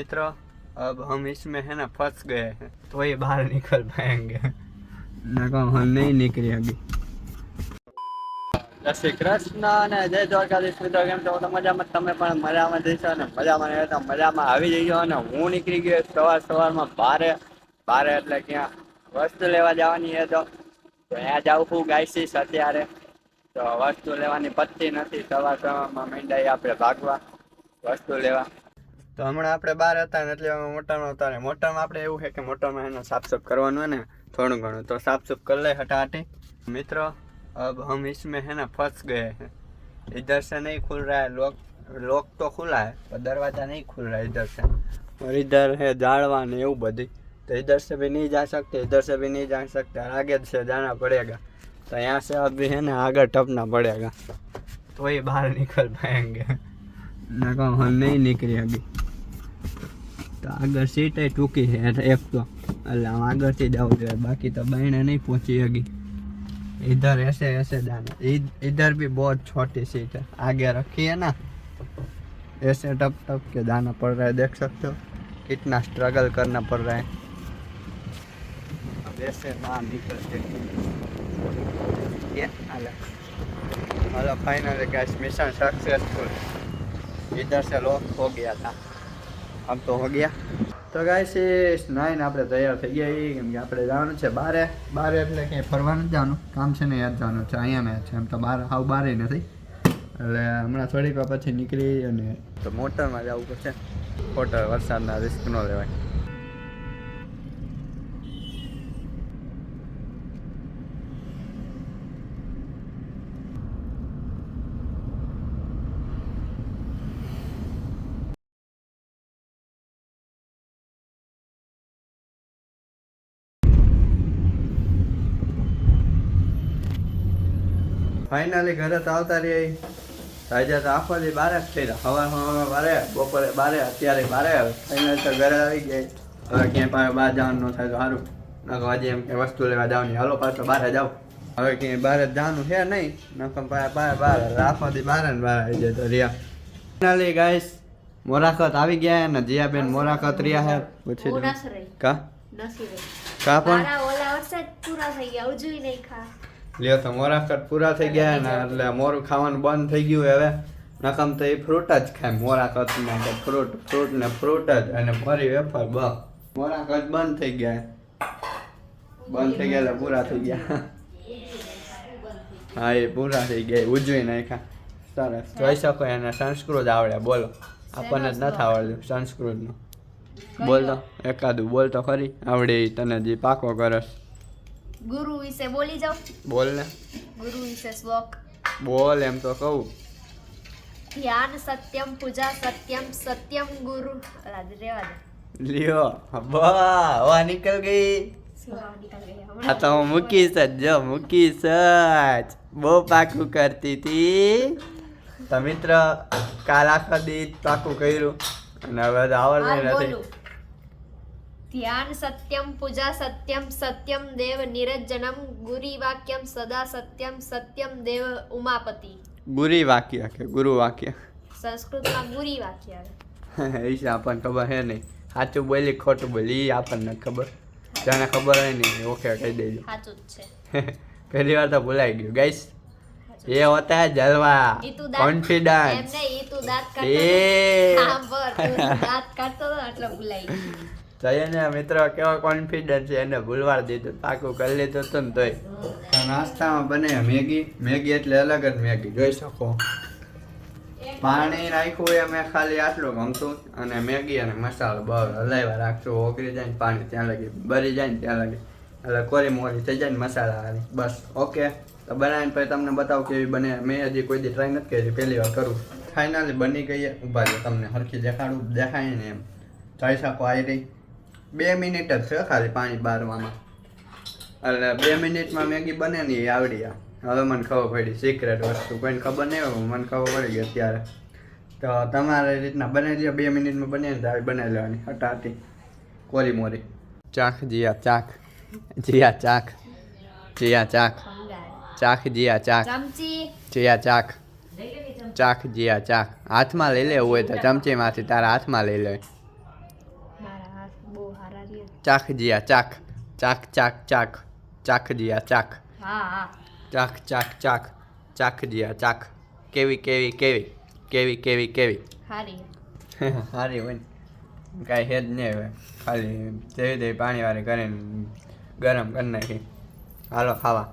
मित्रों अब हम इसमें है ना फंस गए हैं तो ये बाहर निकल पाएंगे ना हम नहीं निकले अभी। જય શ્રી કૃષ્ણ અને જય દ્વારકાધીશ મિત્રો, કેમ છો? મજામાં? તમે પણ મજામાં જઈશો ને મજામાં નહીં તો મજામાં આવી જઈશો. અને હું નીકળી ગયો સવારમાં બારે એટલે ક્યાં વસ્તુ લેવા જવાની છે તો ત્યાં જાઉં છું ગાયસીસ અત્યારે તો વસ્તુ લેવાની પત્તી નથી. સવારમાં માંડાઈ આપણે ભાગવા વસ્તુ લેવા. તો હમણાં આપણે બહાર હતા ને એટલે મોટરમાં હતા ને મોટરમાં આપણે એવું છે કે મોટરમાં એને સાફ કરવાનું હોય ને થોડું ઘણું તો સાફ કરી લે હટાહટી. મિત્રો अब हम इसमें है ना फंस गए हैं. इधर से नहीं खुल रहा है लॉक तो खुला है पर दरवाज़ा नहीं खुल रहा है इधर से. और इधर है जाड़वा ने એવું બધી तो इधर से भी नहीं जा सकते, इधर से भी नहीं जा सकते, आगे से जाना पड़ेगा. तो यहाँ से अभी है ना आगे टपना पड़ेगा तो ये बाहर निकल पाएंगे ना हम नहीं निकले अभी. तो आगे सीट है टूकी है एक तो એટલે આગળથી જવું જોઈએ, બાકી તો બાયણે नहीं पहुंची अभी. इधर ऐसे जाना, इधर भी बहुत छोटी सीट है, आगे रखी है ना ऐसे टप के जाना पड़ रहा है. देख सकते हो कितना स्ट्रगल करना पड़ रहा है. अब ऐसे बाहर निकलते hello finally guys mission successful. इधर से लॉक हो गया था, अब तो हो गया. तो ગાઈસ નાઈને આપણે તૈયાર થઈ ગયા કેમ કે આપણે જવાનું છે બારે એટલે ક્યાંય ફરવા નથી જવાનું, કામ છે ને યાદ જવાનું છે. અહીંયા મેં છે એમ તો બહાર હાવ બહાર નથી એટલે હમણાં થોડીક વાર પછી નીકળી અને તો મોટરમાં જવું પડશે. ખોટા વરસાદના રિસ્ક ન લેવાય. ફાઇનલી ઘરે તો આવતા રહી. આજે તો આખો દી બારે જ થઈ રહ્યા, સવારમાં બારે, બપોરે બારે, અત્યારે બારે. હવે ફાઇનલ તો ઘરે આવી ગયા. હવે ક્યાંય પાસે બહાર જવાનું ન થાય તો સારું. નકર હજી એમ કે વસ્તુ લેવા જવાની, હાલો પાછો બહાર જાવ. હવે ક્યાંય બહાર જવાનું છે નહીં, નકર બહાર આખો દી બારે ને બહાર આવી જાય તો રહ્યા. ફાઇનલી ગાઈસ મોરાખત આવી ગયા ને જીયાબેન મોરાખત રહ્યા છે. પછી કા પણ ઓલા વરસાદ પૂરા થઈ ગયા, ઉજવી નહીં ખા લ્યો તો મોરાખત પૂરા થઈ ગયા ને એટલે મોરું ખાવાનું બંધ થઈ ગયું. હવે નકમ તો એ ફ્રૂટ જ ખાય મોરાખત માં, ફ્રૂટ ને ફ્રૂટ જ અને ફરી વેફર બસ. મોરાખત બંધ થઈ ગયા, બંધ થઈ ગયા એટલે પૂરા થઈ ગયા. હા એ પૂરા થઈ ગયા, ઉજવી નાખ્યા. સરસ જોઈ શકો એને સંસ્કૃત આવડે. બોલો આપણને જ નથી આવડતું સંસ્કૃતનું. બોલ તો એકાદું બોલ તો ખરી આવડે તને જે પાકો કરસ. ગુરુ વિશે બોલી જાવ. બોલ ને ગુરુ વિશે શ્લોક બોલ. એમ તો કહું ધ્યાન સત્યમ, પૂજા સત્યમ, સત્યમ ગુરુ. રેવા દે લ્યો વાહ વાહ નીકળ ગઈ. આ તો હું મૂકીશ જ, જો મૂકીશ જ. બહુ પાકું કરતી હતી તો મિત્ર કાલ આખા દી પાકું કર્યું અને હવે તો આવડતું નથી. ધ્યાન સત્યમ, પૂજા સત્યમ, સત્યમ દેવ નિરજ્જનમ, ગુરી વાક્યમ સદા સત્યમ, સત્યમ દેવ ઉમાપતિ. ગુરી વાક્ય કે ગુરુ વાક્ય સંસ્કૃતમાં ગુરી વાક્ય આવે. એ આપણને ખબર હે નહીં, સાચું બોલી ખોટું બોલી એ આપણને ખબર. જેને ખબર હોય નહીં ઓકે કહી દેજો. સાચું જ છે. પહેલી વાર તો ભૂલાઈ ગયું ગાઈસ. ये होता है जलवा, कॉन्फिडेंस. એમને ઈ તું દાંત કાઢતો સાંભળ, તું દાંત કાઢતો એટલે ભૂલાઈ ગયું. જયને મિત્રો કેવો કોન્ફિડન્સ છે, એને ભૂલવા દીધું, પાકું કરી લીધું હતું ને તોય. નાસ્તામાં બને મેગી એટલે અલગ જ મેગી જોઈ શકો. પાણી નાખ્યું એ મેં ખાલી આટલું ગમતું અને મેગી અને મસાલો બસ હલાવ્યા રાખશું. ઓગળી જાય ને પાણી ત્યાં લાગે, બરી જાય ને ત્યાં લાગે એટલે કોરી મોરી થઈ જાય ને મસાલા વાળી બસ ઓકે. તો બનાવીને પછી તમને બતાવું કેવી બને. મેં હજી કોઈ દી ટ્રાય નથી કરી, પહેલી વાર કરું. ફાઇનલી બની ગઈ. ઊભા છે તમને હરખી દેખાડું, દેખાય ને એમ જોઈ શકો. આવી રહી 2 મિનિટ જ છે ખાલી પાણી બારવામાં એટલે 2 મિનિટમાં મેગી બને ને એ આવડી. હવે મને ખબર પડી સિક્રેટ વસ્તુ, કોઈને ખબર નહીં હોય, મને ખબર પડી ગઈ અત્યારે. તો તમારે રીતના બનાવી લો, 2 મિનિટમાં બને ને આવી બનાવી લેવાની હટાટી કોરી મોરી. ચાખ જીયા ચાખ, જીયા ચાખ, જીયા ચાખ, ચાખ જીયા ચાખ, જીયા ચાખ, ચાખ જીયા ચાખ. હાથમાં લઈ લેવું હોય તો ચમચીમાંથી તારા હાથમાં લઈ લે. બહુ હારા રે. ચાખ જીયા ચાખ ચાખ ચાખ ચાખ ચાખ જીયા ચાખ હા હા ચાખ ચાખ ચાખ ચાખ જીયા ચાખ કેવી કેવી કેવી કેવી કેવી કેવી હારી. સારી હોય ને કાંઈ હેજ નહીં હવે ખાલી જેવી તેવી પાણીવાળી કરીને ગરમ કરી નાખી હાલો ખાવા